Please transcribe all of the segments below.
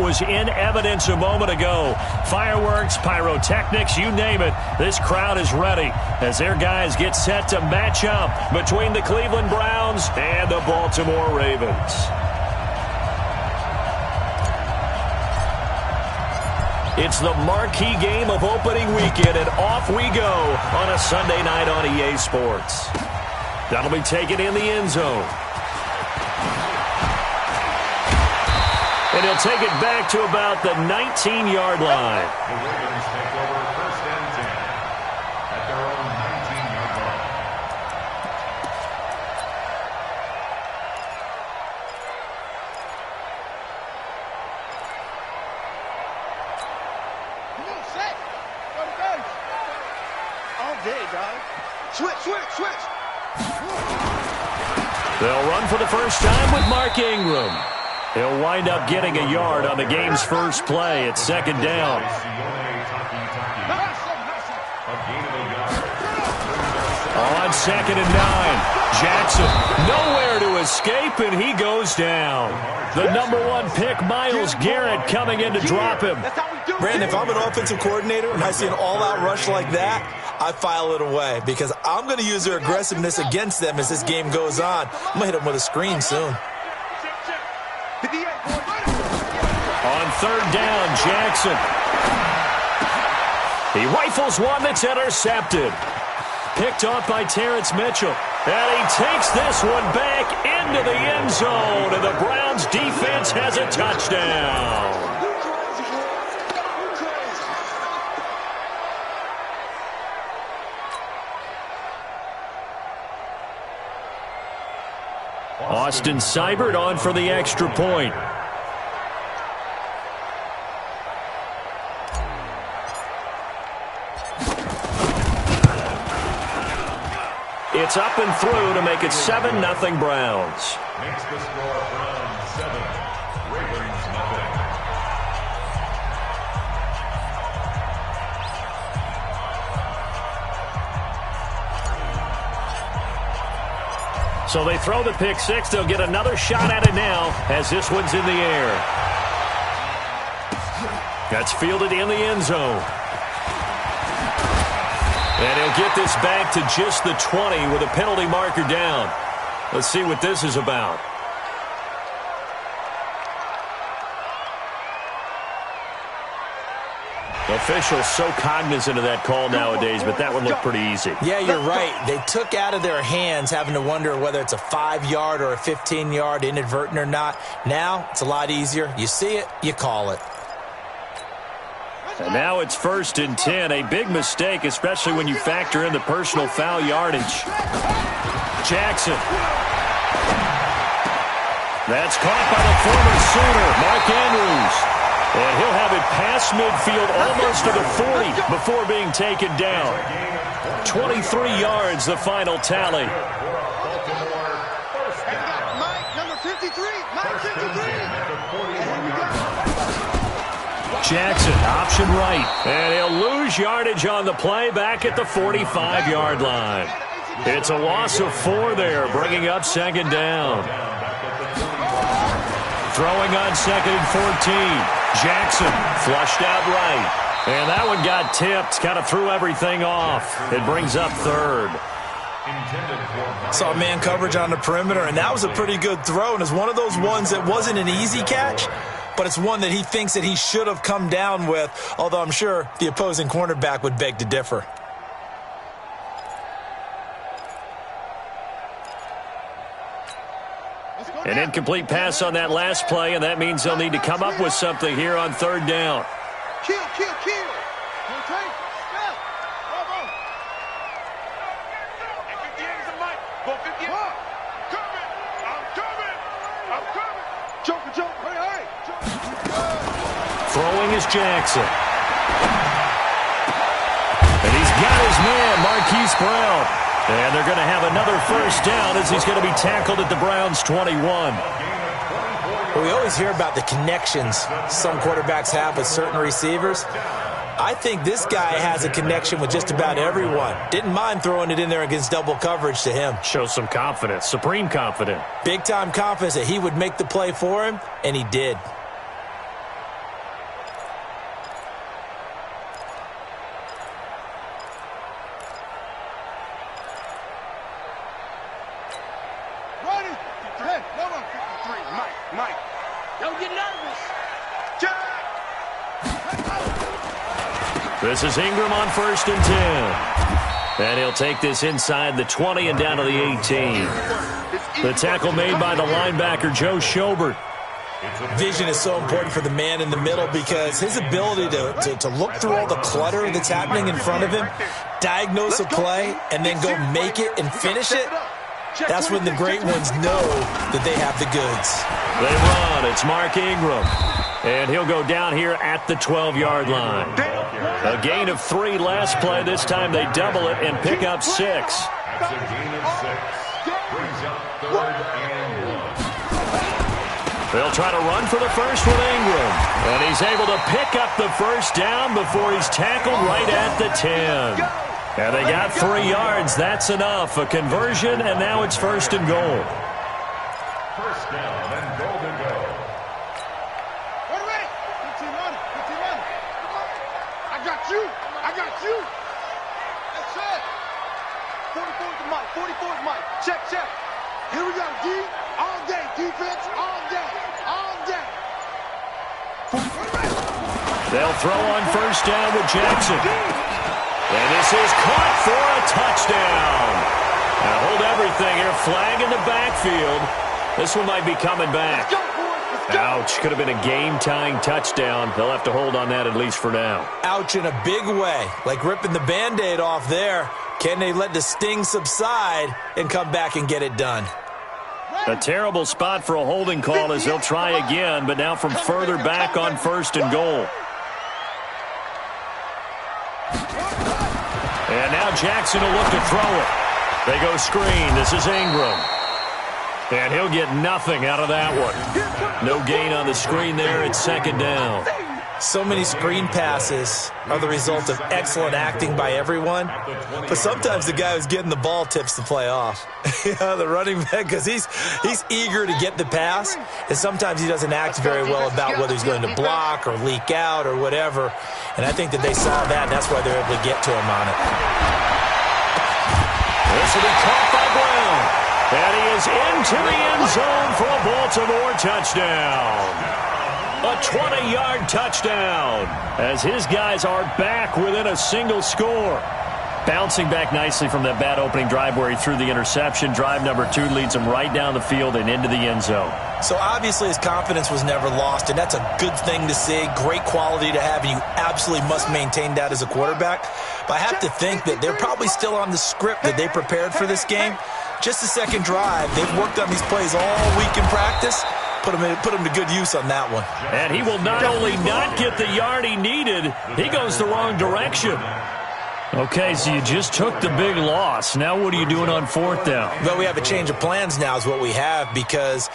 was in evidence a moment ago. Fireworks, pyrotechnics, you name it. This crowd is ready as their guys get set to match up between the Cleveland Browns and the Baltimore Ravens. It's the marquee game of opening weekend, and off we go on a Sunday night on EA Sports. That'll be taken in the end zone. And he'll take it back to about the 19-yard line. The Ravens take over 1st and 10 at their own 19-yard line. Come on, set. Go to base. All day, dog. Switch. They'll run for the first time with Mark Ingram. He'll wind up getting a yard on the game's first play at 2nd down. On 2nd and 9. Jackson nowhere to escape, and he goes down. The #1 pick, Myles Garrett, coming in to drop him. Brandon, if I'm an offensive coordinator and I see an all-out rush like that, I file it away because I'm going to use their aggressiveness against them as this game goes on. I'm going to hit them with a screen soon. On 3rd down, Jackson. He rifles one that's intercepted. Picked off by Terrence Mitchell. And he takes this one back into the end zone. And the Browns defense has a touchdown. Austin Seibert on for the extra point. It's up and through to make it 7-0 Browns. Makes the score Browns 7, Ravens nothing. So they throw the pick six. They'll get another shot at it now as this one's in the air. That's fielded in the end zone. And he'll get this back to just the 20 with a penalty marker down. Let's see what this is about. Officials so cognizant of that call nowadays, but that one looked pretty easy. Yeah, you're right. They took out of their hands having to wonder whether it's a 5-yard or a 15-yard, inadvertent or not. Now, it's a lot easier. You see it, you call it. And now it's 1st and 10. A big mistake, especially when you factor in the personal foul yardage. Jackson. That's caught by the former Sooner, Mark Andrews. And he'll have it past midfield almost to the 40 before being taken down. 23 yards, the final tally. Mike, number 53. Mike, 53. Jackson, option right. And he'll lose yardage on the play back at the 45-yard line. It's a loss of 4 there, bringing up 2nd down. Throwing on 2nd and 14. Jackson flushed out right. And that one got tipped, kind of threw everything off. It brings up 3rd. Saw man coverage on the perimeter, and that was a pretty good throw. And it's one of those ones that wasn't an easy catch, but it's one that he thinks that he should have come down with, although I'm sure the opposing cornerback would beg to differ. An incomplete pass on that last play, and that means they'll need to come up with something here on 3rd down. Kill. Rotate. Step. Bravo. Hey, 58 is a mic. Go 58. I'm coming. Joker. Hey. Throwing is Jackson. And he's got his man, Marquise Brown. And they're going to have another 1st down as he's going to be tackled at the Browns' 21. Well, we always hear about the connections some quarterbacks have with certain receivers. I think this guy has a connection with just about everyone. Didn't mind throwing it in there against double coverage to him. Shows some confidence, supreme confidence. Big-time confidence that he would make the play for him, and he did. This is Ingram on 1st and 10. And he'll take this inside the 20 and down to the 18. The tackle made by the linebacker, Joe Schobert. Vision is so important for the man in the middle because his ability to look through all the clutter that's happening in front of him, diagnose a play, and then go make it and finish it, that's when the great ones know that they have the goods. They run. It's Mark Ingram. And he'll go down here at the 12-yard line. A gain of 3 last play. This time they double it and pick up 6. That's a gain of 6. Brings up 3rd and 1. They'll try to run for the first with Ingram. And he's able to pick up the first down before he's tackled right at the 10. And they got 3 yards. That's enough. A conversion, and now it's 1st and goal. First down and goal to go. I got you. That's it. 44 is Mike. 44 is Mike. Check. Here we go, D. All day. Defense, all day. All day. They'll throw on first down with Jackson. And this is caught for a touchdown. Now hold everything here. Flag in the backfield. This one might be coming back. Ouch. Could have been a game-tying touchdown. They'll have to hold on that at least for now. Ouch in a big way. Like ripping the Band-Aid off there. Can they let the sting subside and come back and get it done? A terrible spot for a holding call as they'll try again, but now from further back on 1st and goal. And now Jackson will look to throw it. They go screen. This is Ingram. And he'll get nothing out of that one. No gain on the screen there. It's 2nd down. So many screen passes are the result of excellent acting by everyone. But sometimes the guy who's getting the ball tips the play off. The running back, because he's eager to get the pass. And sometimes he doesn't act very well about whether he's going to block or leak out or whatever. And I think that they saw that, and that's why they're able to get to him on it. This will be caught by Brown. And he is into the end zone for a Baltimore touchdown. A 20-yard touchdown as his guys are back within a single score. Bouncing back nicely from that bad opening drive where he threw the interception. Drive number 2 leads him right down the field and into the end zone. So obviously his confidence was never lost, and that's a good thing to see. Great quality to have, and you absolutely must maintain that as a quarterback. But I have to think that they're probably still on the script that they prepared for this game. Just the second drive. They've worked on these plays all week in practice. Put him to good use on that one. And he will not only not get the yard he needed, he goes the wrong direction. Okay, so you just took the big loss. Now what are you doing on 4th down? Well, we have a change of plans now is what we have, because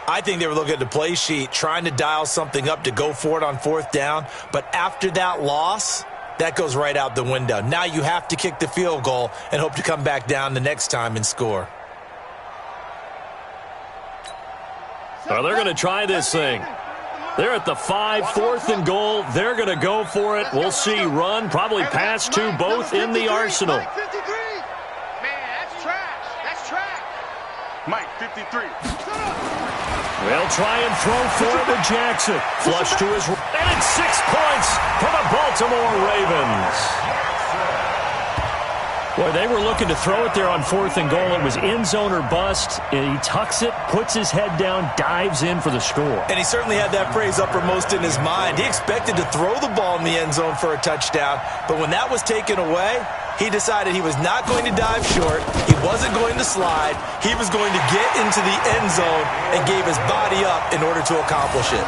I think they were looking at the play sheet, trying to dial something up to go for it on 4th down. But after that loss, that goes right out the window. Now you have to kick the field goal and hope to come back down the next time and score. Well, they're going to try this thing. They're at the 5, 4th and goal. They're going to go for it. We'll see. Run, probably pass to both in the arsenal. Man, that's trash. That's trash. Mike, 53. They'll try and throw for it with Jackson. Flush to his right. And it's 6 points for the Baltimore Ravens. Boy, they were looking to throw it there on 4th and goal. It was end zone or bust. And he tucks it, puts his head down, dives in for the score. And he certainly had that phrase uppermost in his mind. He expected to throw the ball in the end zone for a touchdown. But when that was taken away, he decided he was not going to dive short. He wasn't going to slide. He was going to get into the end zone and gave his body up in order to accomplish it.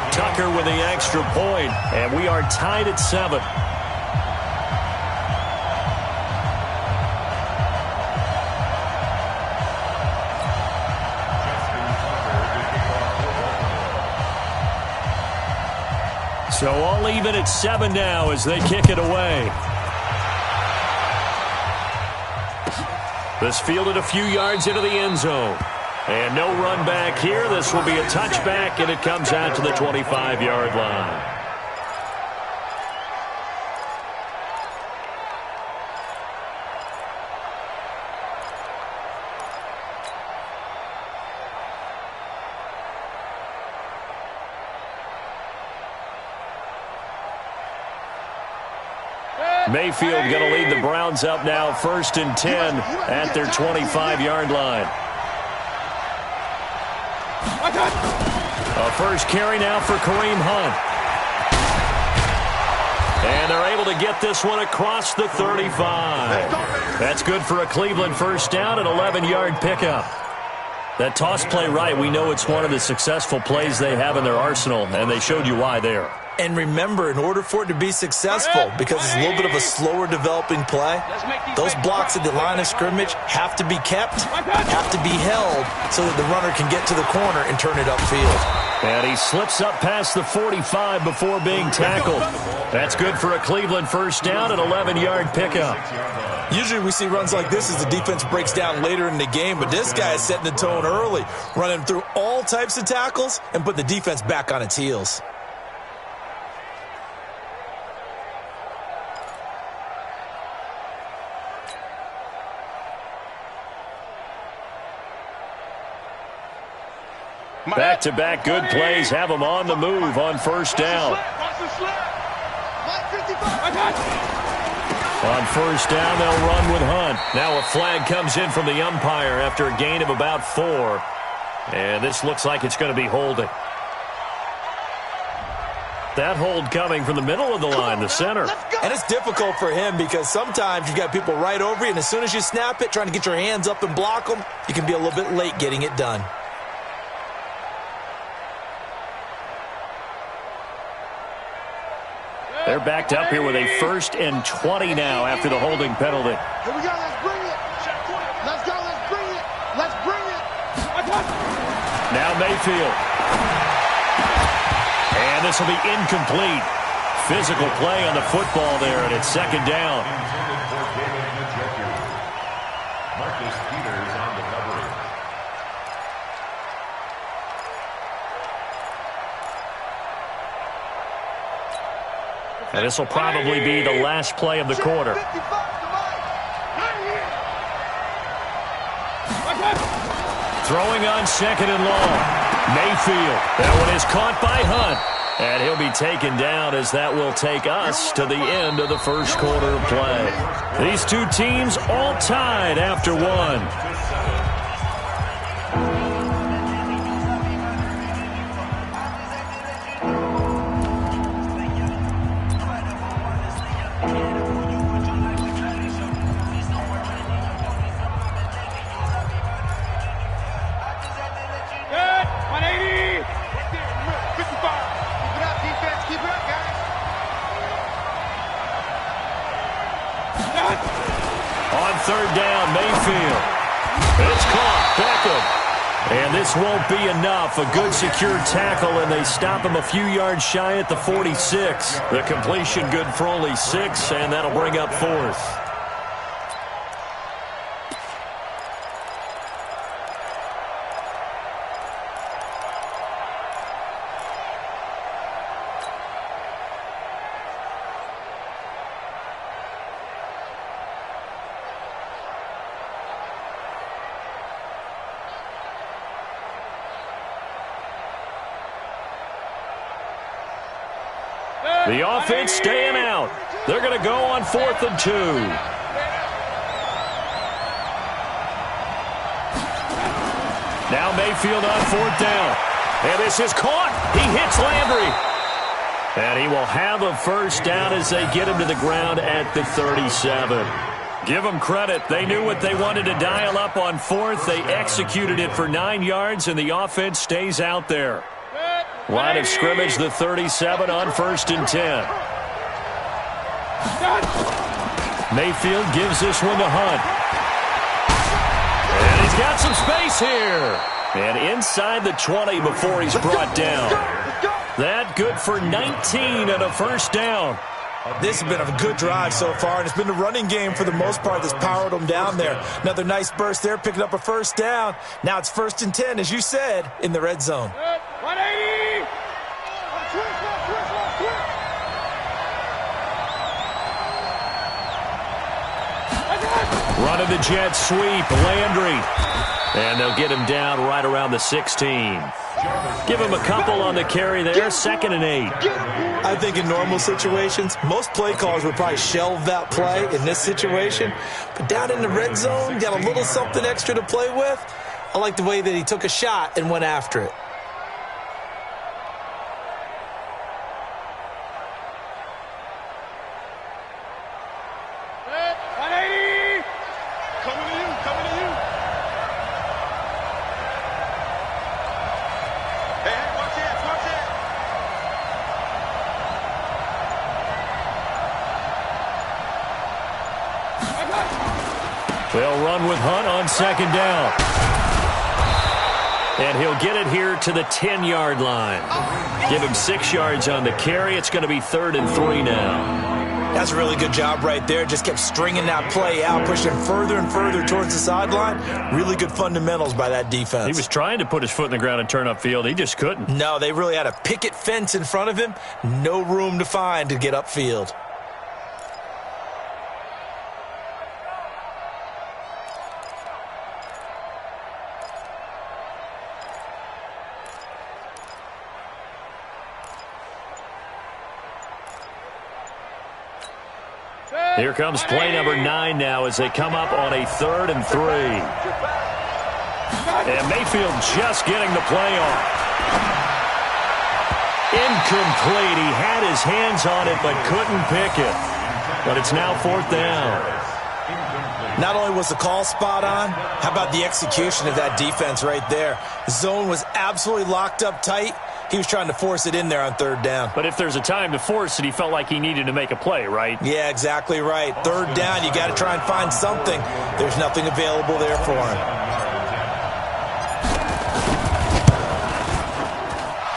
Tucker with the extra point, and we are tied at 7. So all even at 7 now as they kick it away. This fielded a few yards into the end zone. And no run back here. This will be a touchback, and it comes out to the 25-yard line. Mayfield going to lead the Browns up now 1st and 10 at their 25-yard line. A first carry now for Kareem Hunt. And they're able to get this one across the 35. That's good for a Cleveland first down, an 11-yard pickup. That toss play right, we know it's one of the successful plays they have in their arsenal, and they showed you why there. And remember, in order for it to be successful, because it's a little bit of a slower developing play, those blocks at the line of scrimmage have to be kept, have to be held, so that the runner can get to the corner and turn it upfield. And he slips up past the 45 before being tackled. That's good for a Cleveland first down, an 11-yard pickup. Usually we see runs like this as the defense breaks down later in the game, but this guy is setting the tone early, running through all types of tackles and put the defense back on its heels. Back-to-back good plays have them on the move on first down. On first down, they'll run with Hunt. Now a flag comes in from the umpire after a gain of about 4. And this looks like it's going to be holding. That hold coming from the middle of the line, the center. And it's difficult for him because sometimes you've got people right over you, and as soon as you snap it, trying to get your hands up and block them, you can be a little bit late getting it done. They're backed up here with a 1st and 20 now after the holding penalty. Here we go, let's bring it. Let's go, let's bring it. Let's bring it. Now Mayfield. And this will be incomplete. Physical play on the football there, and it's 2nd down. And this will probably be the last play of the quarter. Throwing on 2nd and long. Mayfield. That one is caught by Hunt. And he'll be taken down as that will take us to the end of the first quarter of play. These two teams all tied after 1. On 3rd down, Mayfield. It's caught. Beckham. And this won't be enough. A good secure tackle, and they stop him a few yards shy at the 46. The completion good for only 6, and that'll bring up 4th. The offense staying out. They're going to go on 4th and 2. Now Mayfield on 4th down. And this is caught. He hits Landry. And he will have a first down as they get him to the ground at the 37. Give them credit. They knew what they wanted to dial up on 4th. They executed it for 9 yards, and the offense stays out there. Line of scrimmage, the 37 on 1st and 10. Mayfield gives this one to Hunt. And he's got some space here. And inside the 20 before he's brought down. That good for 19 and a first down. This has been a good drive so far, and it's been the running game for the most part that's powered them down there. Another nice burst there, picking up a first down. Now it's 1st and 10, as you said, in the red zone. 180! Running the jet sweep, Landry. And they'll get him down right around the 16. Give him a couple on the carry there, 2nd and 8. I think in normal situations, most play callers would probably shelve that play in this situation. But down in the red zone, got a little something extra to play with. I like the way that he took a shot and went after it. They'll run with Hunt on 2nd down. And he'll get it here to the 10-yard line. Give him 6 yards on the carry. It's going to be 3rd and 3 now. That's a really good job right there. Just kept stringing that play out, pushing him further and further towards the sideline. Really good fundamentals by that defense. He was trying to put his foot in the ground and turn upfield. He just couldn't. No, they really had a picket fence in front of him. No room to find to get upfield. Here comes play number 9 now as they come up on a 3rd and 3. And Mayfield just getting the play off. Incomplete. He had his hands on it but couldn't pick it. But it's now 4th down. Not only was the call spot on, how about the execution of that defense right there? The zone was absolutely locked up tight. He was trying to force it in there on 3rd down. But if there's a time to force it, he felt like he needed to make a play, right? Yeah, exactly right. 3rd down, you got to try and find something. There's nothing available there for him.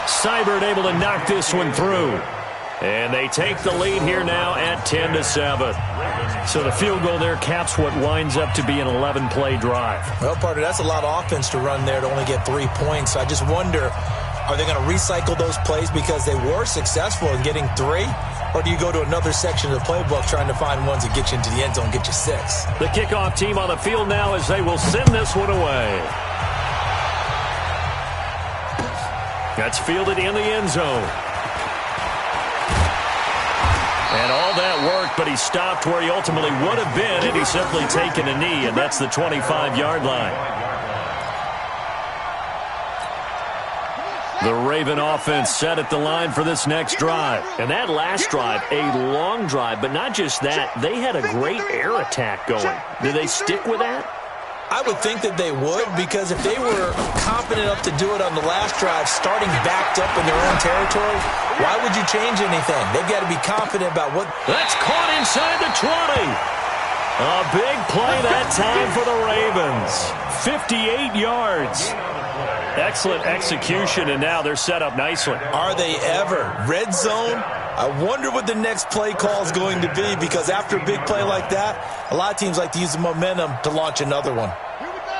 Seibert able to knock this one through. And they take the lead here now at 10-7. So the field goal there caps what winds up to be an 11-play drive. Well, partner, that's a lot of offense to run there to only get 3 points. I just wonder, are they going to recycle those plays because they were successful in getting 3? Or do you go to another section of the playbook trying to find ones that get you into the end zone, get you 6? The kickoff team on the field now as they will send this one away. That's fielded in the end zone. And all that worked, but he stopped where he ultimately would have been, and he's simply taken a knee, and that's the 25-yard line. The Raven offense set at the line for this next drive. And that last drive, a long drive, but not just that. They had a great air attack going. Do they stick with that? I would think that they would, because if they were confident enough to do it on the last drive, starting backed up in their own territory, why would you change anything? They've got to be confident about what... That's caught inside the 20. A big play that time for the Ravens. 58 yards. Excellent execution, and now they're set up nicely. Are they ever? Red zone? I wonder what the next play call is going to be, because after a big play like that, a lot of teams like to use the momentum to launch another one.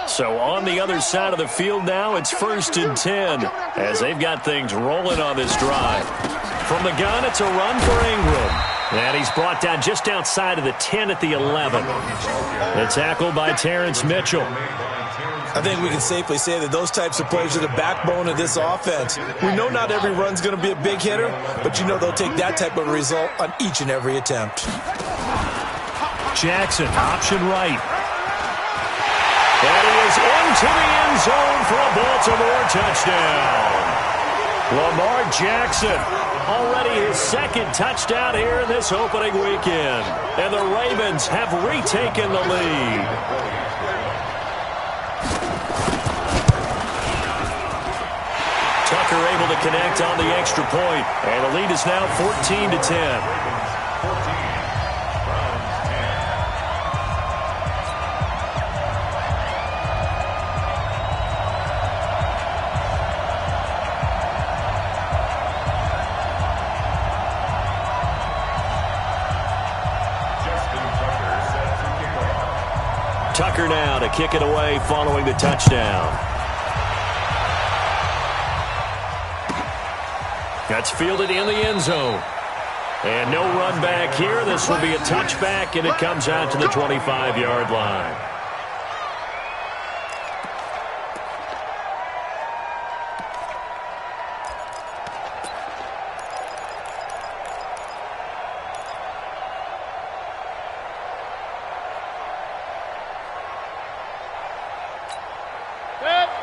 So on the other side of the field now, it's 1st and 10 as they've got things rolling on this drive. From the gun, it's a run for Ingram. And he's brought down just outside of the 10 at the 11. The tackle by Terrence Mitchell. I think we can safely say that those types of plays are the backbone of this offense. We know not every run's going to be a big hitter, but you know they'll take that type of result on each and every attempt. Jackson, option right. And he is into the end zone for a Baltimore touchdown. Lamar Jackson, already his 2nd touchdown here in this opening weekend. And the Ravens have retaken the lead. Tucker able to connect on the extra point, and the lead is now 14-10. Tucker now to kick it away following the touchdown. That's fielded in the end zone. And no run back here. This will be a touchback, and it comes out to the 25-yard line.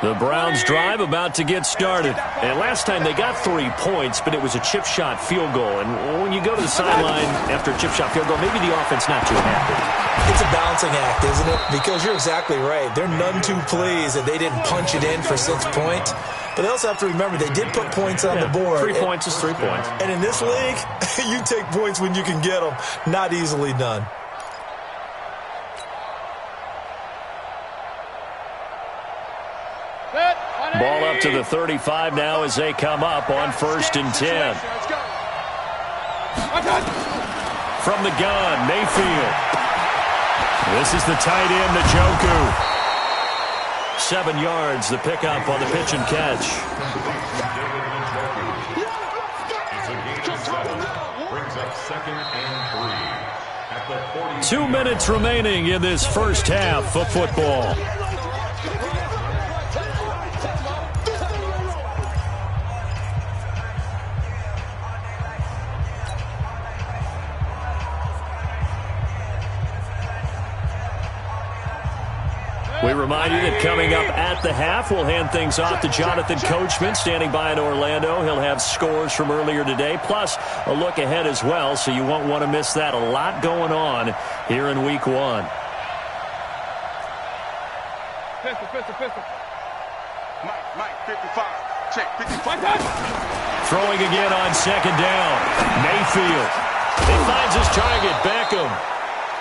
The Browns drive about to get started. And last time they got 3 points, but it was a chip shot field goal. And when you go to the sideline after a chip shot field goal, maybe the offense not too happy. It's a balancing act, isn't it? Because you're exactly right. They're none too pleased that they didn't punch it in for 6 points. But they also have to remember they did put points on the board. 3 points is 3 points. And in this league, you take points when you can get them. Not easily done. Ball up to the 35 now as they come up on 1st and 10. From the gun, Mayfield. This is the tight end to J0k. 7 yards, the pickup on the pitch and catch. It's a gain of 7. Brings up 2nd and 3. At the 2 minutes remaining in this first half of football. We remind you that coming up at the half, we'll hand things off to Jonathan Coachman, standing by in Orlando. He'll have scores from earlier today, plus a look ahead as well, so you won't want to miss that. A lot going on here in Week 1. Pistol. Mike, 55. Check, 55. Throwing again on 2nd down. Mayfield. He finds his target, Beckham.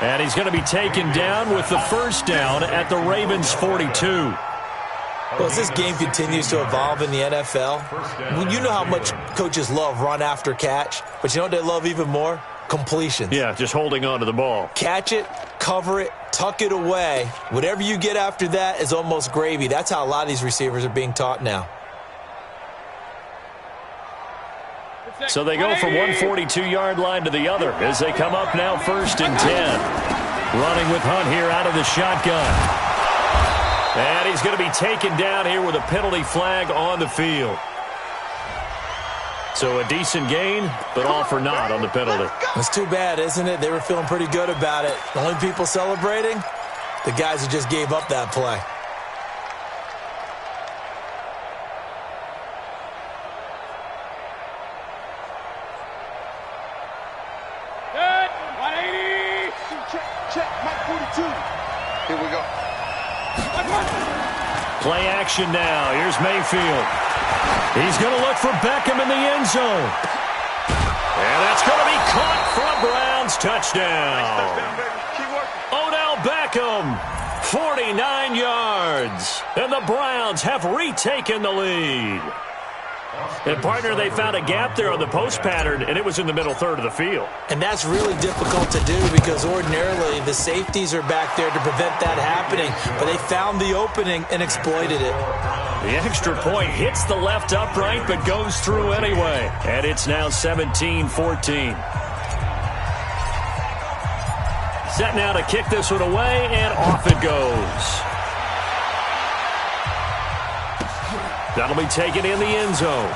And he's going to be taken down with the 1st down at the Ravens' 42. Well, as this game continues to evolve in the NFL, you know how much coaches love run after catch, but you know what they love even more? Completions. Yeah, just holding on to the ball. Catch it, cover it, tuck it away. Whatever you get after that is almost gravy. That's how a lot of these receivers are being taught now. So they go from one 42-yard line to the other as they come up now 1st and 10. Running with Hunt here out of the shotgun. And he's going to be taken down here with a penalty flag on the field. So a decent gain, but all for naught on the penalty. It's too bad, isn't it? They were feeling pretty good about it. The only people celebrating, the guys who just gave up that play. Check, Mike 42. Here we go. Play action now. Here's Mayfield. He's going to look for Beckham in the end zone. And that's going to be caught for a Browns touchdown. Odell Beckham, 49 yards. And the Browns have retaken the lead. And, partner, they found a gap there on the post pattern, and it was in the middle third of the field. And that's really difficult to do because ordinarily the safeties are back there to prevent that happening. But they found the opening and exploited it. The extra point hits the left upright but goes through anyway. And it's now 17-14. Set now to kick this one away, and off it goes. That'll be taken in the end zone.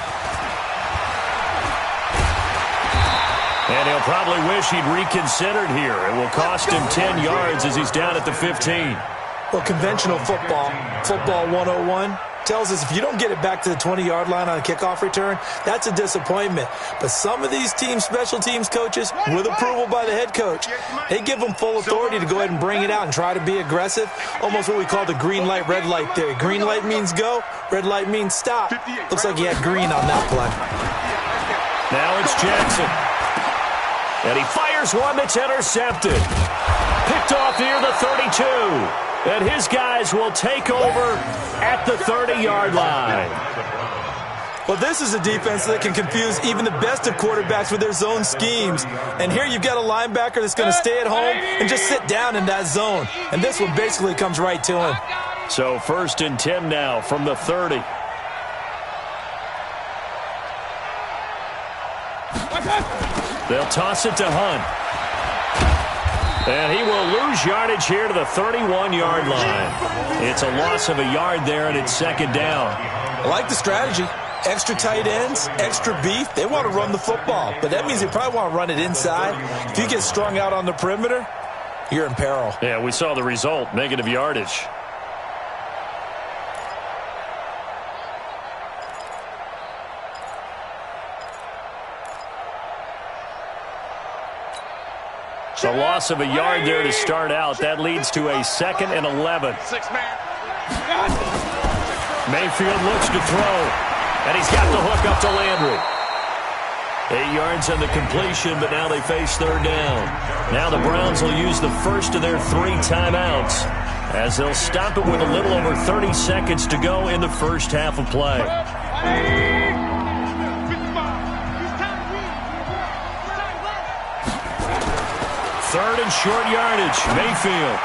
And he'll probably wish he'd reconsidered here. It will cost him 10 yards as he's down at the 15. Well, conventional football 101, tells us if you don't get it back to the 20-yard line on a kickoff return, that's a disappointment. But some of these teams, special teams coaches, with approval by the head coach, they give them full authority to go ahead and bring it out and try to be aggressive. Almost what we call the green light, red light theory. Green light means go, red light means stop. Looks like he had green on that play. Now it's Jackson. And he fires one that's intercepted. Picked off near the 32. And his guys will take over at the 30-yard line. Well, this is a defense that can confuse even the best of quarterbacks with their zone schemes. And here you've got a linebacker that's going to stay at home and just sit down in that zone. And this one basically comes right to him. So 1st and 10 now from the 30. They'll toss it to Hunt. And he will lose yardage here to the 31-yard line. It's a loss of a yard there, and it's second down. I like the strategy. Extra tight ends, extra beef. They want to run the football, but that means they probably want to run it inside. If you get strung out on the perimeter, you're in peril. Yeah, we saw the result, negative yardage. A loss of a yard there to start out. That leads to a 2nd and 11. Mayfield looks to throw, and he's got the hook up to Landry. 8 yards on the completion, but now they face third down. Now the Browns will use the first of their 3 timeouts as they'll stop it with a little over 30 seconds to go in the first half of play. Third and short yardage. Mayfield.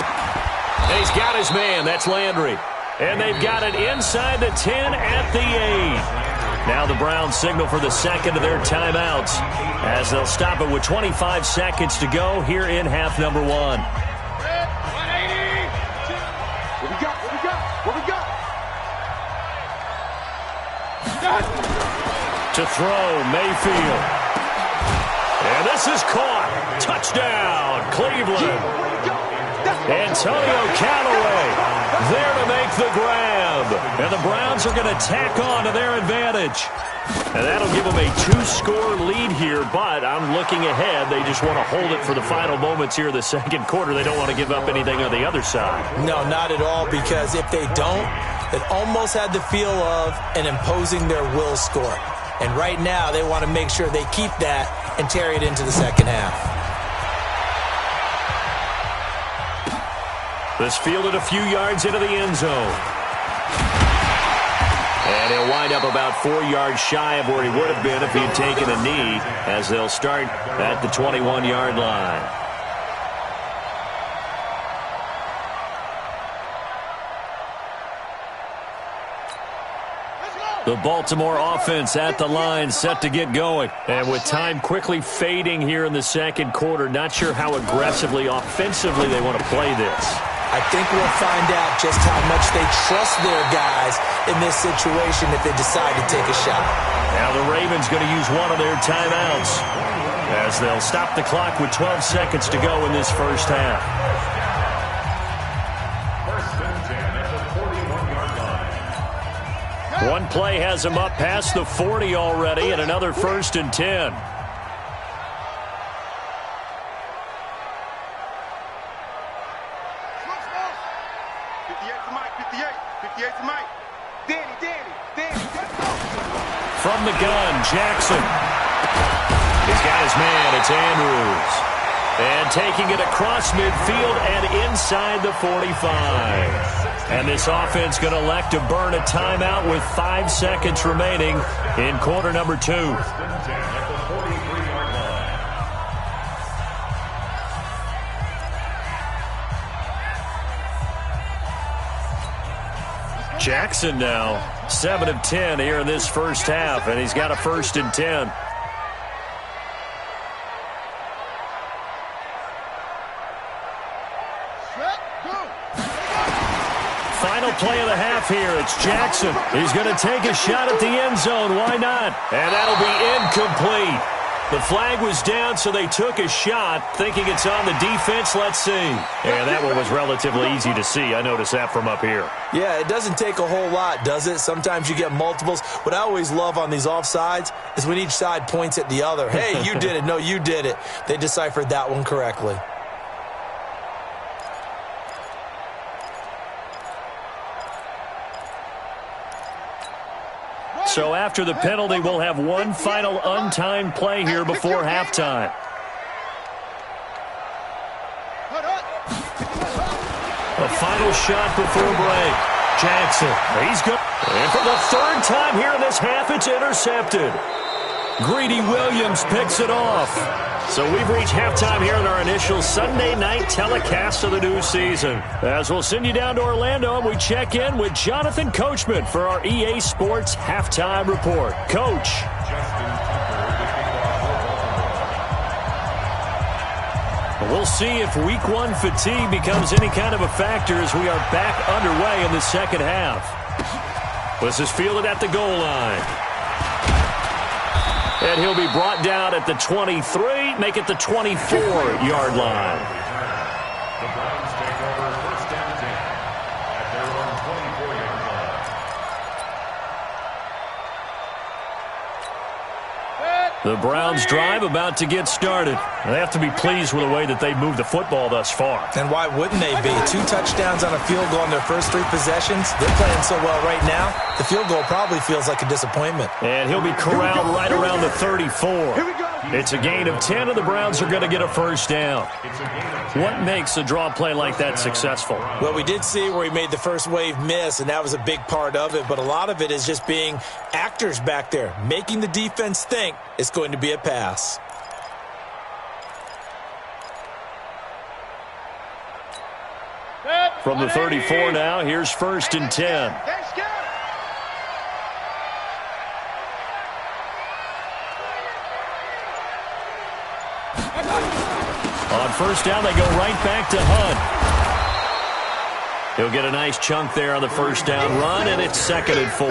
And he's got his man. That's Landry. And they've got it inside the 10 at the 8. Now the Browns signal for the second of their timeouts as they'll stop it with 25 seconds to go here in half number 1. What we got? What we got? What we got? To throw, Mayfield. And this is caught. Touchdown, Cleveland. Antonio Callaway there to make the grab. And the Browns are going to tack on to their advantage. And that'll give them a 2-score lead here, but I'm looking ahead. They just want to hold it for the final moments here in the second quarter. They don't want to give up anything on the other side. No, not at all, because if they don't, it almost had the feel of an imposing their will score. And right now, they want to make sure they keep that and carry it into the second half. This fielded a few yards into the end zone. And he'll wind up about 4 yards shy of where he would have been if he had taken a knee, as they'll start at the 21-yard line. The Baltimore offense at the line, set to get going. And with time quickly fading here in the second quarter, not sure how aggressively, offensively they want to play this. I think we'll find out just how much they trust their guys in this situation if they decide to take a shot. Now the Ravens going to use one of their timeouts as they'll stop the clock with 12 seconds to go in this first half. One play has him up past the 40 already, and another 1st and 10. From the gun, Jackson. He's got his man. It's Andrews. And taking it across midfield and inside the 45. And this offense going to elect to burn a timeout with 5 seconds remaining in quarter number 2. Jackson now 7 of 10 here in this first half, and he's got a 1st and 10. Final play of the half here. It's Jackson. He's going to take a shot at the end zone. Why not? And that'll be incomplete. The flag was down, so they took a shot, thinking it's on the defense. Let's see. And that one was relatively easy to see. I noticed that from up here. Yeah, it doesn't take a whole lot, does it? Sometimes you get multiples. What I always love on these offsides is when each side points at the other. Hey, you did it. No, you did it. They deciphered that one correctly. So after the penalty, we'll have one final untimed play here before halftime. A final shot before break. Jackson, he's good. And for the 3rd time here in this half, it's intercepted. Greedy Williams picks it off. So we've reached halftime here in our initial Sunday night telecast of the new season. As we'll send you down to Orlando, and we check in with Jonathan Coachman for our EA Sports Halftime Report. Coach. We'll see if week one fatigue becomes any kind of a factor as we are back underway in the second half. This is fielded at the goal line. And he'll be brought down at the 23, make it the 24-yard line. The Browns take over first and 10 at their own 24-yard line. The Browns drive about to get started. They have to be pleased with the way that they've moved the football thus far. And why wouldn't they be? 2 touchdowns on a field goal in their first 3 possessions. They're playing so well right now, the field goal probably feels like a disappointment. And he'll be corralled right around the 34. It's a gain of 10, and the Browns are going to get a first down. What makes a draw play like that successful? Well, we did see where he made the first wave miss, and that was a big part of it. But a lot of it is just being actors back there, making the defense think it's going to be a pass. From the 34 now, here's first and 10. On first down, they go right back to Hunt. He'll get a nice chunk there on the first down run, and it's 2nd and 4.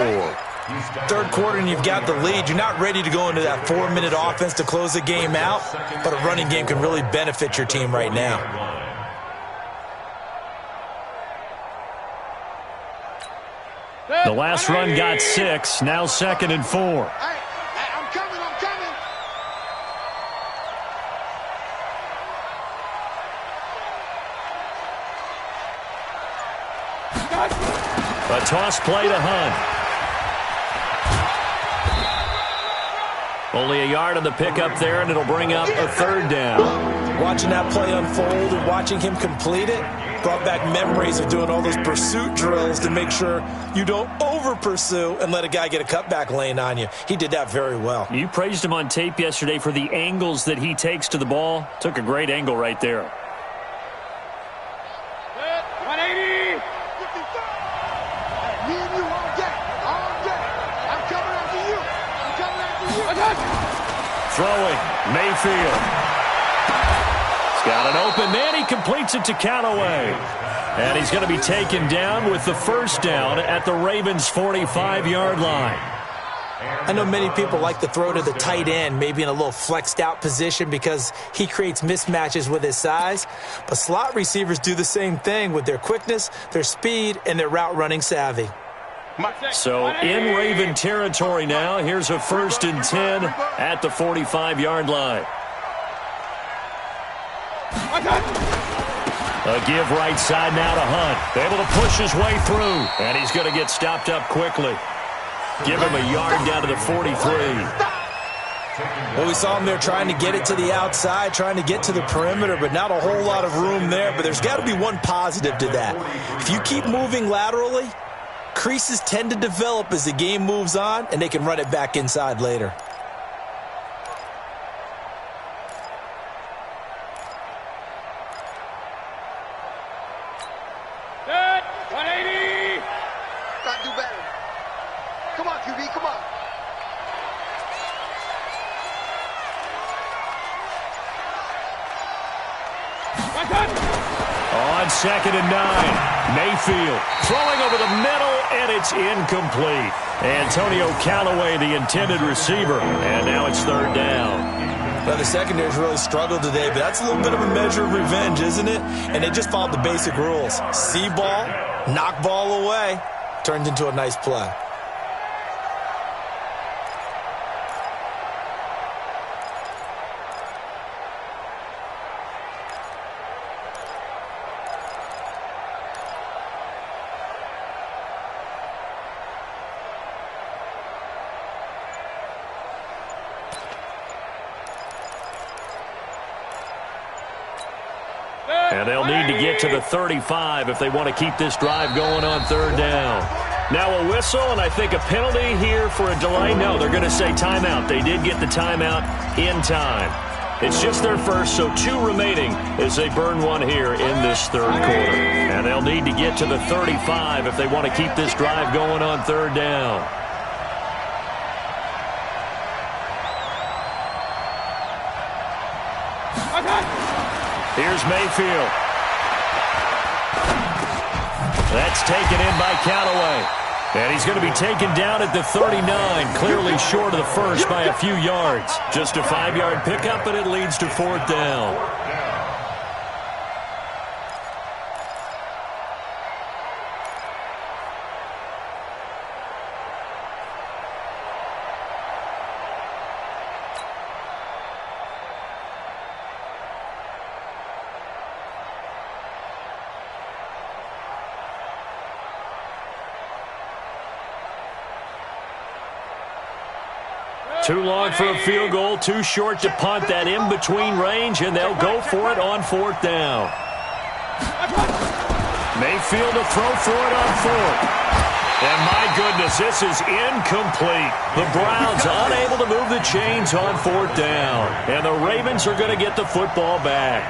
Third quarter and you've got the lead. You're not ready to go into that 4-minute offense to close the game out, but a running game can really benefit your team right now. The last run got 6, now 2nd and 4. A toss play to Hunt. Only a yard on the pickup there, and it'll bring up a 3rd down. Watching that play unfold and watching him complete it brought back memories of doing all those pursuit drills to make sure you don't over-pursue and let a guy get a cutback lane on you. He did that very well. You praised him on tape yesterday for the angles that he takes to the ball. Took a great angle right there. 180. Me and you all day. All day. I'm coming after you. I'm coming after you. Throwing. Mayfield. He's got an open man. He completes it to Callaway. And he's going to be taken down with the first down at the Ravens' 45-yard line. I know many people like to throw to the tight end, maybe in a little flexed out position because he creates mismatches with his size. But slot receivers do the same thing with their quickness, their speed, and their route running savvy. So in Raven territory now, here's a 1st and 10 at the 45-yard line. A give right side now to Hunt. Able to push his way through, and he's going to get stopped up quickly. Give him a yard down to the 43. Well, we saw him there trying to get it to the outside, trying to get to the perimeter, but not a whole lot of room there. But there's got to be one positive to that. If you keep moving laterally, creases tend to develop as the game moves on, and they can run it back inside later. Gotta do better. Come on, QB, come on. On 2nd and 9, Mayfield throwing over the middle, and it's incomplete. Antonio Callaway, the intended receiver, and now it's 3rd down. Now, the secondary's really struggled today, but that's a little bit of a measure of revenge, isn't it? And they just followed the basic rules. See ball, knock ball away, turns into a nice play. And they'll need to get to the 35 if they want to keep this drive going on 3rd down. Now a whistle, and I think a penalty here for a delay. No, they're going to say timeout. They did get the timeout in time. It's just their first, so 2 remaining as they burn one here in this 3rd quarter. And they'll need to get to the 35 if they want to keep this drive going on 3rd down. Here's Mayfield. That's taken in by Callaway. And he's going to be taken down at the 39, clearly short of the first by a few yards. Just a 5-yard pickup, and it leads to 4th down. Too long for a field goal, too short to punt. That in-between range, and they'll go for it on 4th down. Mayfield to throw for it on 4th. And my goodness, this is incomplete. The Browns unable to move the chains on 4th down. And the Ravens are going to get the football back.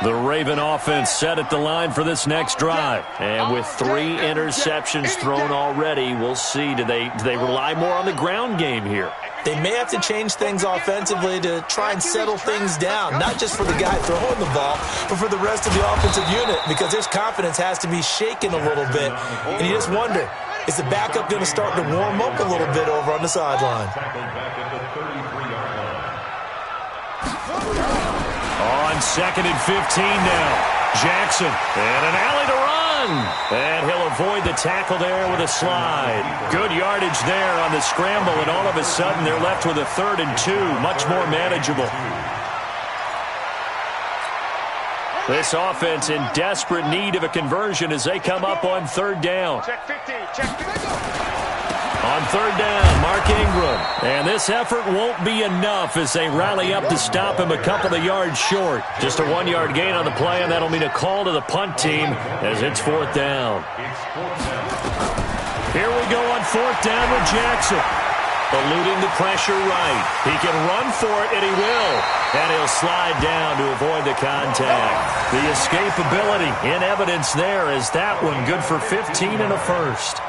The Raven offense set at the line for this next drive. And with 3 interceptions thrown already, we'll see. Do they rely more on the ground game here? They may have to change things offensively to try and settle things down, not just for the guy throwing the ball, but for the rest of the offensive unit, because his confidence has to be shaken a little bit. And you just wonder, is the backup going to start to warm up a little bit over on the sideline? On 2nd and 15 now. Jackson, and an alley to run. And he'll avoid the tackle there with a slide. Good yardage there on the scramble, and all of a sudden they're left with a 3rd and 2, much more manageable. This offense in desperate need of a conversion as they come up on 3rd down. Check 15, check 15. On 3rd down, Mark Ingram. And this effort won't be enough as they rally up to stop him a couple of yards short. Just a 1-yard gain on the play, and that'll mean a call to the punt team as it's 4th down. Here we go on 4th down with Jackson. Eluding the pressure right. He can run for it, and he will. And he'll slide down to avoid the contact. The escapability in evidence there is that one good for 15 and a first.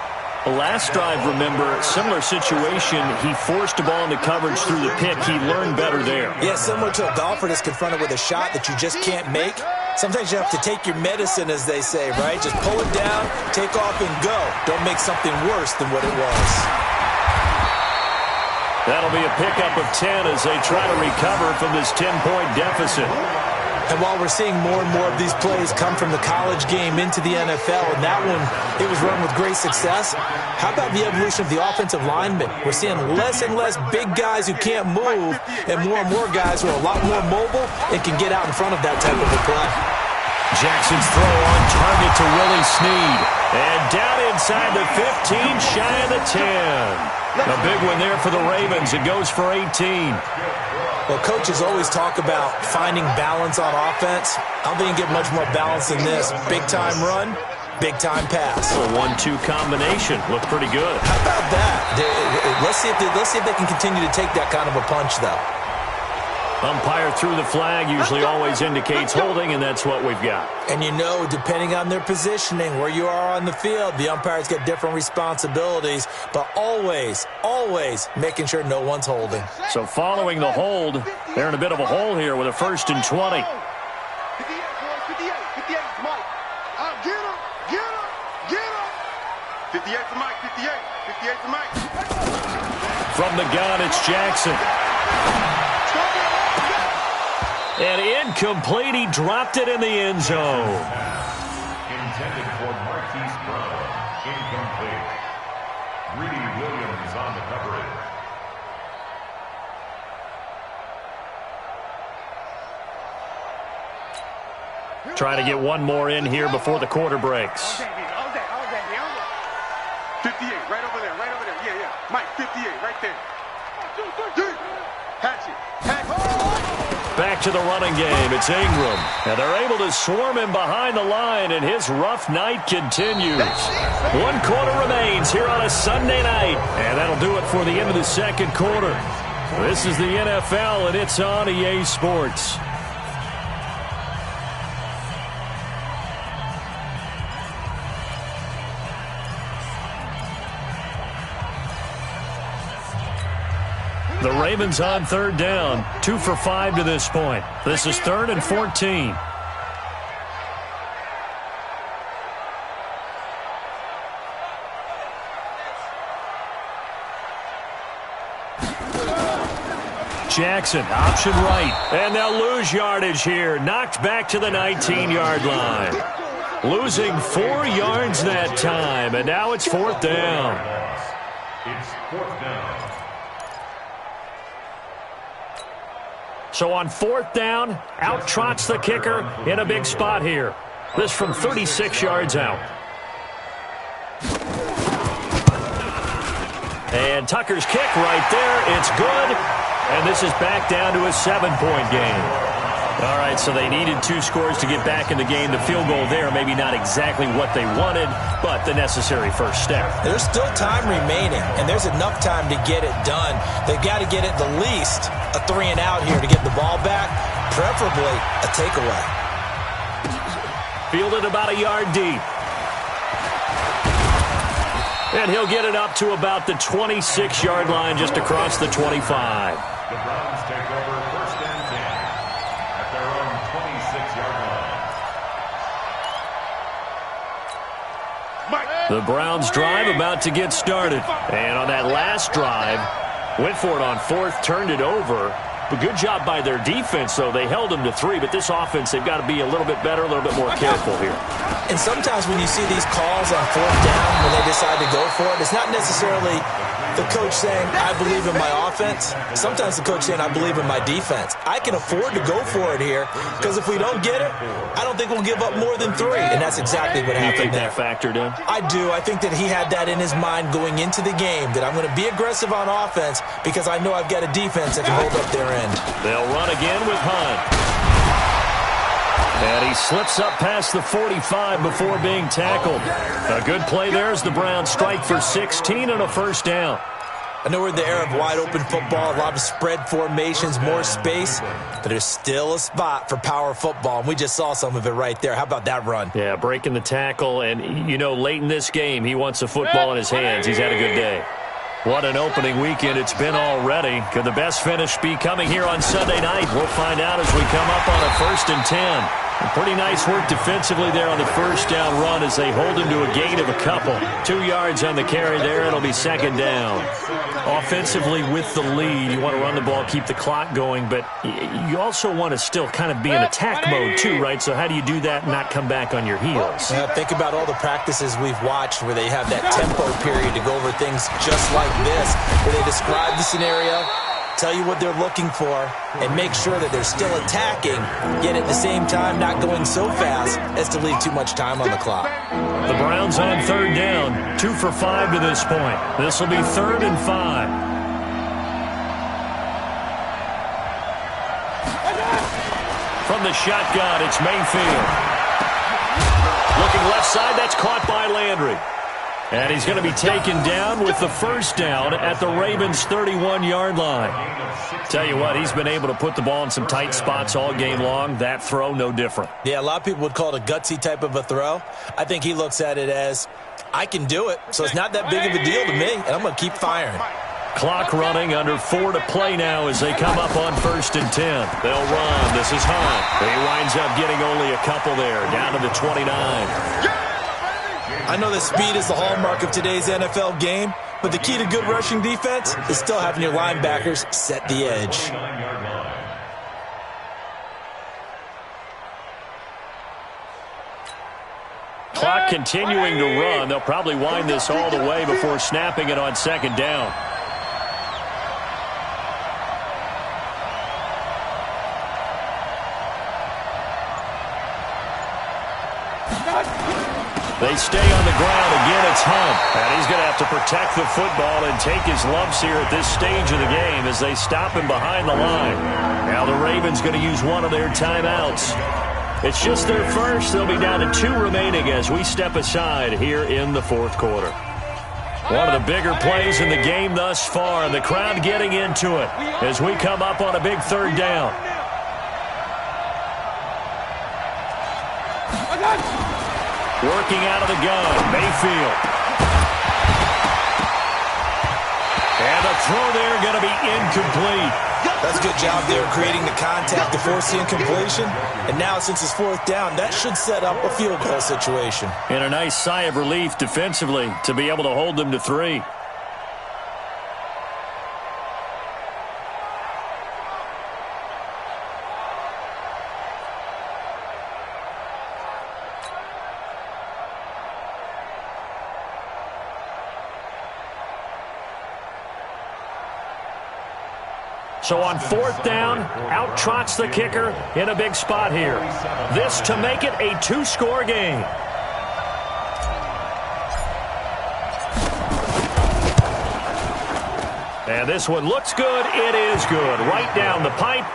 The last drive, remember, similar situation. He forced the ball into coverage through the pick. He learned better there. Yeah, similar to a golfer that's confronted with a shot that you just can't make. Sometimes you have to take your medicine, as they say, right? Just pull it down, take off, and go. Don't make something worse than what it was. That'll be a pickup of 10 as they try to recover from this 10-point deficit. And while we're seeing more and more of these plays come from the college game into the NFL, and that one, it was run with great success, how about the evolution of the offensive linemen? We're seeing less and less big guys who can't move and more guys who are a lot more mobile and can get out in front of that type of a play. Jackson's throw on target to Willie Snead. And down inside the 15, shy of the 10. A big one there for the Ravens. It goes for 18. Well, coaches always talk about finding balance on offense. I don't think you get much more balance than this. Big-time run, big-time pass. A 1-2 combination. Looked pretty good. How about that? Let's see if they can continue to take that kind of a punch, though. Umpire threw the flag, usually always indicates holding, and that's what we've got. And you know, depending on their positioning, where you are on the field, the umpires get different responsibilities, but always making sure no one's holding. So following the hold, they're in a bit of a hole here with a 1st and 20. 58, it's Mike. Get him. 58 for Mike, 58 for Mike. From the gun, it's Jackson. And incomplete, he dropped it in the end zone. Intended for Marquise Brown. Incomplete. Greedy Williams on the coverage. Trying to get one more in here before the quarter breaks. All day. 58, right over there. Yeah. Mike, 58, right there. Hatchet. Back to the running game. It's Ingram. And they're able to swarm him behind the line, and his rough night continues. 1 quarter remains here on a Sunday night. And that'll do it for the end of the 2nd quarter. This is the NFL, and it's on EA Sports. The Ravens on third down, 2 for 5 to this point. This is 3rd and 14. Jackson, option right, and they'll lose yardage here. Knocked back to the 19-yard line. Losing 4 yards that time, and now it's 4th down. It's 4th down. So on 4th down, out trots the kicker in a big spot here. This from 36 yards out. And Tucker's kick right there. It's good. And this is back down to a 7-point game. All right, so they needed 2 scores to get back in the game. The field goal there, maybe not exactly what they wanted, but the necessary first step. There's still time remaining, and there's enough time to get it done. They've got to get at the least a 3 and out here to get the ball back, preferably a takeaway. Fielded about a yard deep. And he'll get it up to about the 26-yard line, just across the 25. The Browns take over 1st and 10 at their own 26-yard line. The Browns drive about to get started. And on that last drive, went for it on 4th, turned it over. But good job by their defense, though. They held them to 3, but this offense, they've got to be a little bit better, a little bit more careful here. And sometimes when you see these calls on 4th down, when they decide to go for it, it's not necessarily the coach saying, I believe in my offense. Sometimes the coach saying, I believe in my defense. I can afford to go for it here, because if we don't get it, I don't think we'll give up more than 3. And that's exactly what happened there. You think that factored in? I do. I think that he had that in his mind going into the game, that I'm going to be aggressive on offense because I know I've got a defense that can hold up their end. They'll run again with Hunt. And he slips up past the 45 before being tackled. A good play there as the Browns strike for 16 and a first down. I know we're in the era of wide-open football, a lot of spread formations, more space, but there's still a spot for power football, and we just saw some of it right there. How about that run? Yeah, breaking the tackle, and, you know, late in this game, he wants the football in his hands. He's had a good day. What an opening weekend it's been already. Could the best finish be coming here on Sunday night? We'll find out as we come up on a 1st and 10. Pretty nice work defensively there on the first down run as they hold him to a gain of a couple. 2 yards on the carry there. It'll be 2nd down. Offensively with the lead, you want to run the ball, keep the clock going, but you also want to still kind of be in attack mode too, right? So how do you do that and not come back on your heels? Think about all the practices we've watched where they have that tempo period to go over things just like this, where they describe the scenario, tell you what they're looking for, and make sure that they're still attacking, yet at the same time not going so fast as to leave too much time on the clock. The Browns on 3rd down, 2 for 5 to this point. This will be 3rd and 5. From the shotgun, it's Mayfield. Looking left side, that's caught by Landry. And he's going to be taken down with the first down at the Ravens' 31-yard line. Tell you what, he's been able to put the ball in some tight spots all game long. That throw, no different. Yeah, a lot of people would call it a gutsy type of a throw. I think he looks at it as, I can do it, so it's not that big of a deal to me, and I'm going to keep firing. Clock running, under 4 to play now as they come up on 1st and 10. They'll run. This is Hunt. He winds up getting only a couple there, down to the 29. I know that speed is the hallmark of today's NFL game, but the key to good rushing defense is still having your linebackers set the edge. Clock continuing to run. They'll probably wind this all the way before snapping it on 2nd down. They stay on the ground. Again, it's Hunt. And he's going to have to protect the football and take his lumps here at this stage of the game as they stop him behind the line. Now the Ravens going to use one of their timeouts. It's just their first. They'll be down to 2 remaining as we step aside here in the 4th quarter. One of the bigger plays in the game thus far, and the crowd getting into it as we come up on a big 3rd down. Working out of the gun, Mayfield. And the throw there going to be incomplete. That's a good job there creating the contact to force the incompletion. And now since it's fourth down, that should set up a field goal situation. And a nice sigh of relief defensively to be able to hold them to 3. So on fourth down, out trots the kicker in a big spot here. This to make it a 2-score game. And this one looks good. It is good. Right down the pipe.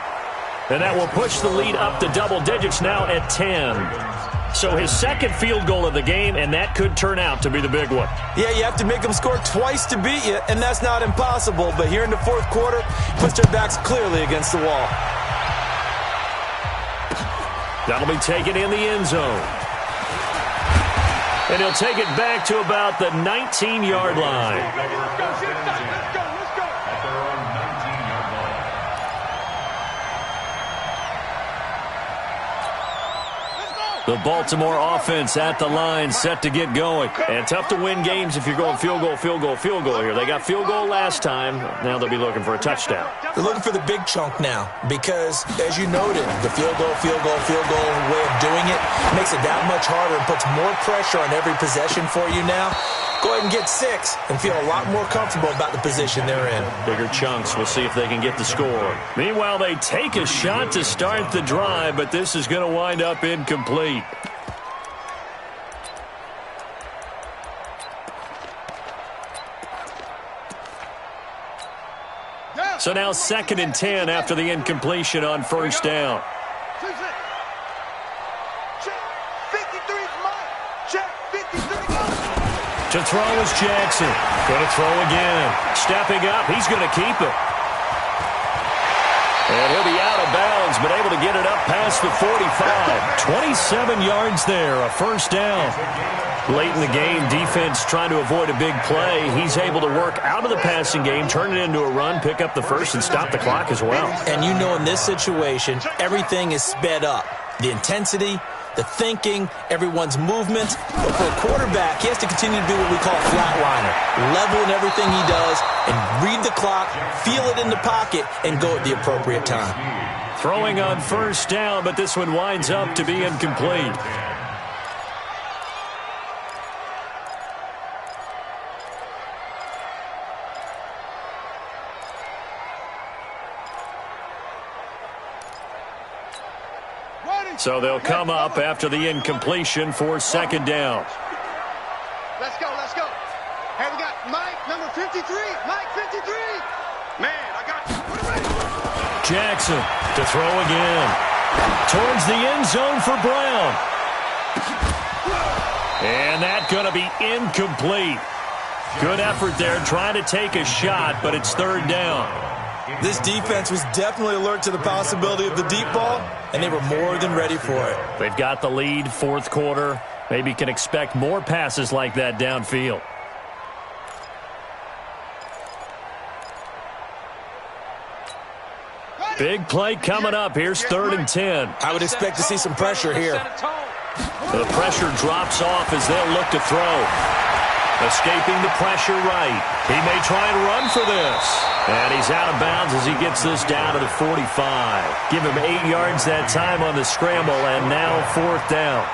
And that will push the lead up to double digits now at 10. So his second field goal of the game, and that could turn out to be the big one. Yeah, you have to make them score twice to beat you, and that's not impossible. But here in the fourth quarter, puts their backs clearly against the wall. That'll be taken in the end zone. And he'll take it back to about the 19-yard line. The Baltimore offense at the line, set to get going. And tough to win games if you're going field goal, field goal, field goal here. They got field goal last time. Now they'll be looking for a touchdown. They're looking for the big chunk now because, as you noted, the field goal way of doing it makes it that much harder and puts more pressure on every possession for you now. Go ahead and get 6 and feel a lot more comfortable about the position they're in. Bigger chunks. We'll see if they can get the score. Meanwhile, they take a shot to start the drive, but this is going to wind up incomplete. So now 2nd and 10 after the incompletion on first down. To throw is Jackson. Going to throw again. Stepping up. He's going to keep it. And he'll be out of bounds, but able to get it up past the 45. 27 yards there, a first down. Late in the game, defense trying to avoid a big play. He's able to work out of the passing game, turn it into a run, pick up the first, and stop the clock as well. And you know in this situation, everything is sped up. The intensity, the thinking, everyone's movement. But for a quarterback, he has to continue to do what we call a flatliner. Level in everything he does and read the clock, feel it in the pocket, and go at the appropriate time. Throwing on first down, but this one winds up to be incomplete. So they'll come up after the incompletion for 2nd down. Let's go, let's go. Hey, we got Mike, number 53. Mike, 53. Man, I got you. Jackson to throw again. Towards the end zone for Brown. And that's going to be incomplete. Good effort there trying to take a shot, but it's 3rd down. This defense was definitely alert to the possibility of the deep ball, and they were more than ready for it. They've got the lead, 4th quarter. Maybe can expect more passes like that downfield. Big play coming up. Here's 3rd and 10. I would expect to see some pressure here. The pressure drops off as they'll look to throw. Escaping the pressure right. He may try and run for this. And he's out of bounds as he gets this down to the 45. Give him 8 yards that time on the scramble, and now 4th down.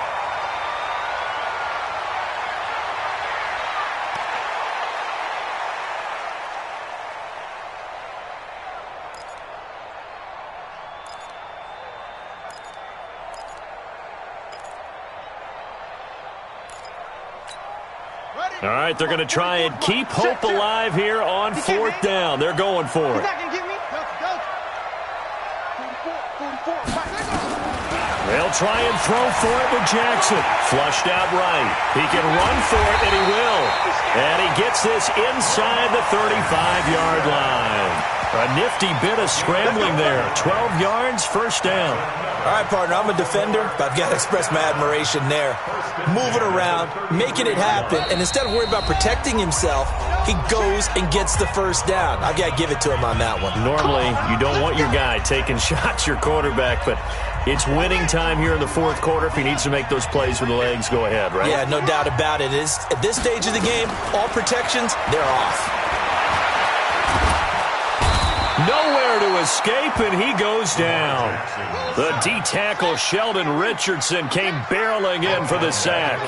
All right, they're going to try and keep hope alive here on 4th down. They're going for it. They'll try and throw for it with Jackson. Flushed out right. He can run for it, and he will. And he gets this inside the 35-yard line. A nifty bit of scrambling there. 12 yards, 1st down. All right, partner, I'm a defender, but I've got to express my admiration there. Moving around, making it happen, and instead of worrying about protecting himself, he goes and gets the first down. I've got to give it to him on that one. Normally, you don't want your guy taking shots, your quarterback, but it's winning time here in the fourth quarter. If he needs to make those plays with the legs, go ahead, right? Yeah, no doubt about it. At this stage of the game, all protections, they're off. Nowhere to escape, and he goes down. The D-tackle Sheldon Richardson came barreling in for the sack.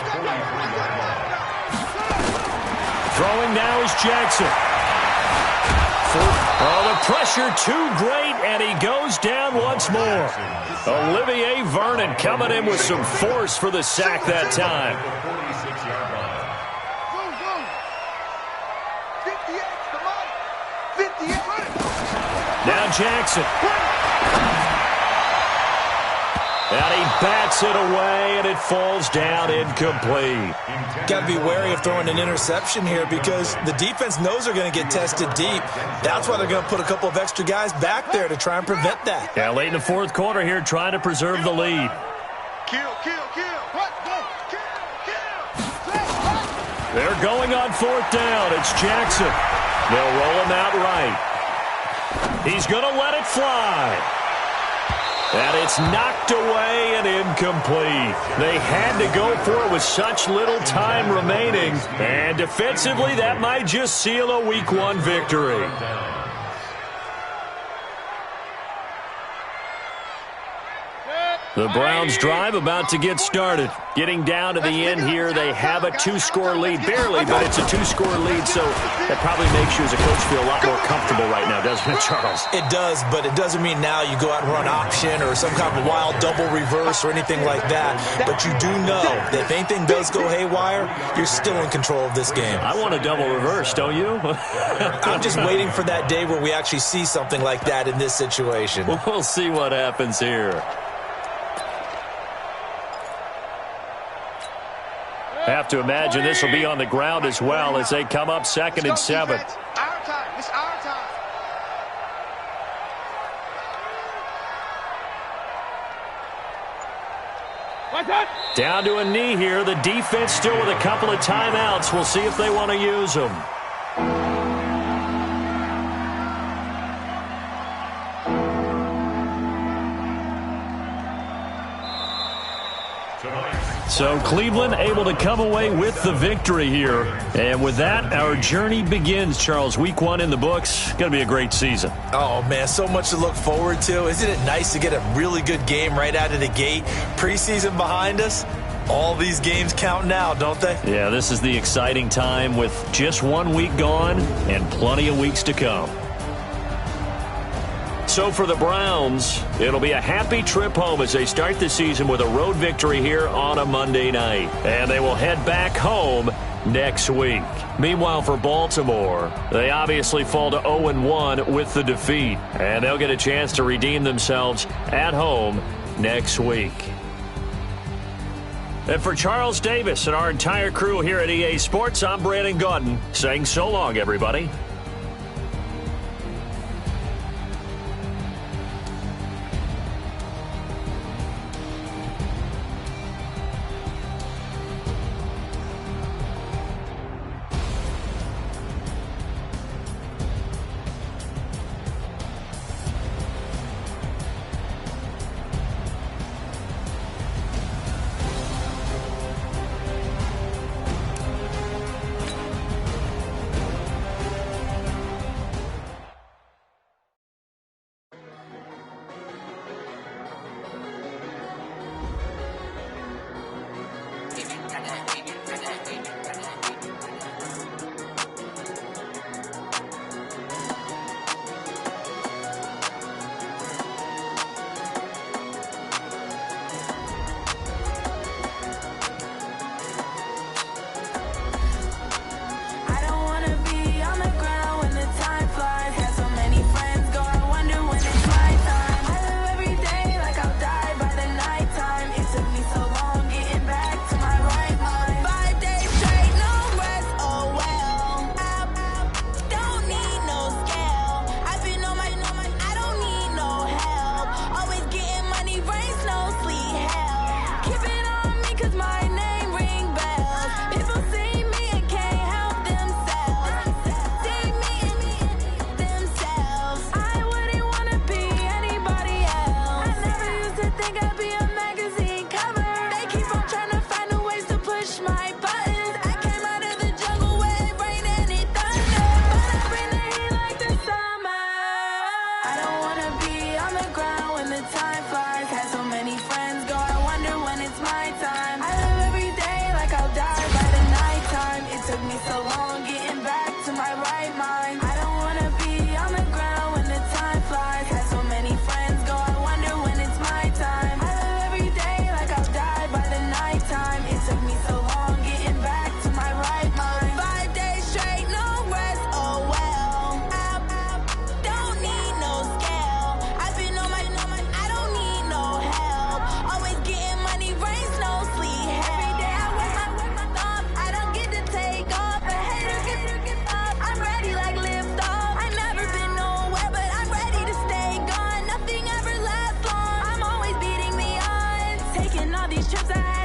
Throwing now is Jackson. Oh, the pressure too great, and he goes down once more. Olivier Vernon coming in with some force for the sack that time. Now Jackson. And he bats it away, and it falls down incomplete. Got to be wary of throwing an interception here because the defense knows they're going to get tested deep. That's why they're going to put a couple of extra guys back there to try and prevent that. Yeah, late in the fourth quarter here, trying to preserve the lead. They're going on fourth down. It's Jackson. They'll roll him out right. He's going to let it fly. And it's knocked away and incomplete. They had to go for it with such little time remaining. And defensively, that might just seal a Week 1 victory. The Browns drive about to get started. Getting down to the end here, they have a 2-score lead. Barely, but it's a 2-score lead, so that probably makes you as a coach feel a lot more comfortable right now, doesn't it, Charles? It does, but it doesn't mean now you go out and run option or some kind of wild double reverse or anything like that. But you do know that if anything does go haywire, you're still in control of this game. I want a double reverse, don't you? I'm just waiting for that day where we actually see something like that in this situation. We'll see what happens here. Have to imagine this will be on the ground as well as they come up 2nd and 7. Our time. It's our time. Down to a knee here. The defense still with a couple of timeouts. We'll see if they want to use them. So Cleveland able to come away with the victory here. And with that, our journey begins, Charles. Week 1 in the books. Going to be a great season. Oh, man, so much to look forward to. Isn't it nice to get a really good game right out of the gate? Preseason behind us. All these games count now, don't they? Yeah, this is the exciting time with just 1 week gone and plenty of weeks to come. So for the Browns, it'll be a happy trip home as they start the season with a road victory here on a Monday night. And they will head back home next week. Meanwhile, for Baltimore, they obviously fall to 0-1 with the defeat. And they'll get a chance to redeem themselves at home next week. And for Charles Davis and our entire crew here at EA Sports, I'm Brandon Gaudin saying so long, everybody. these trips I had.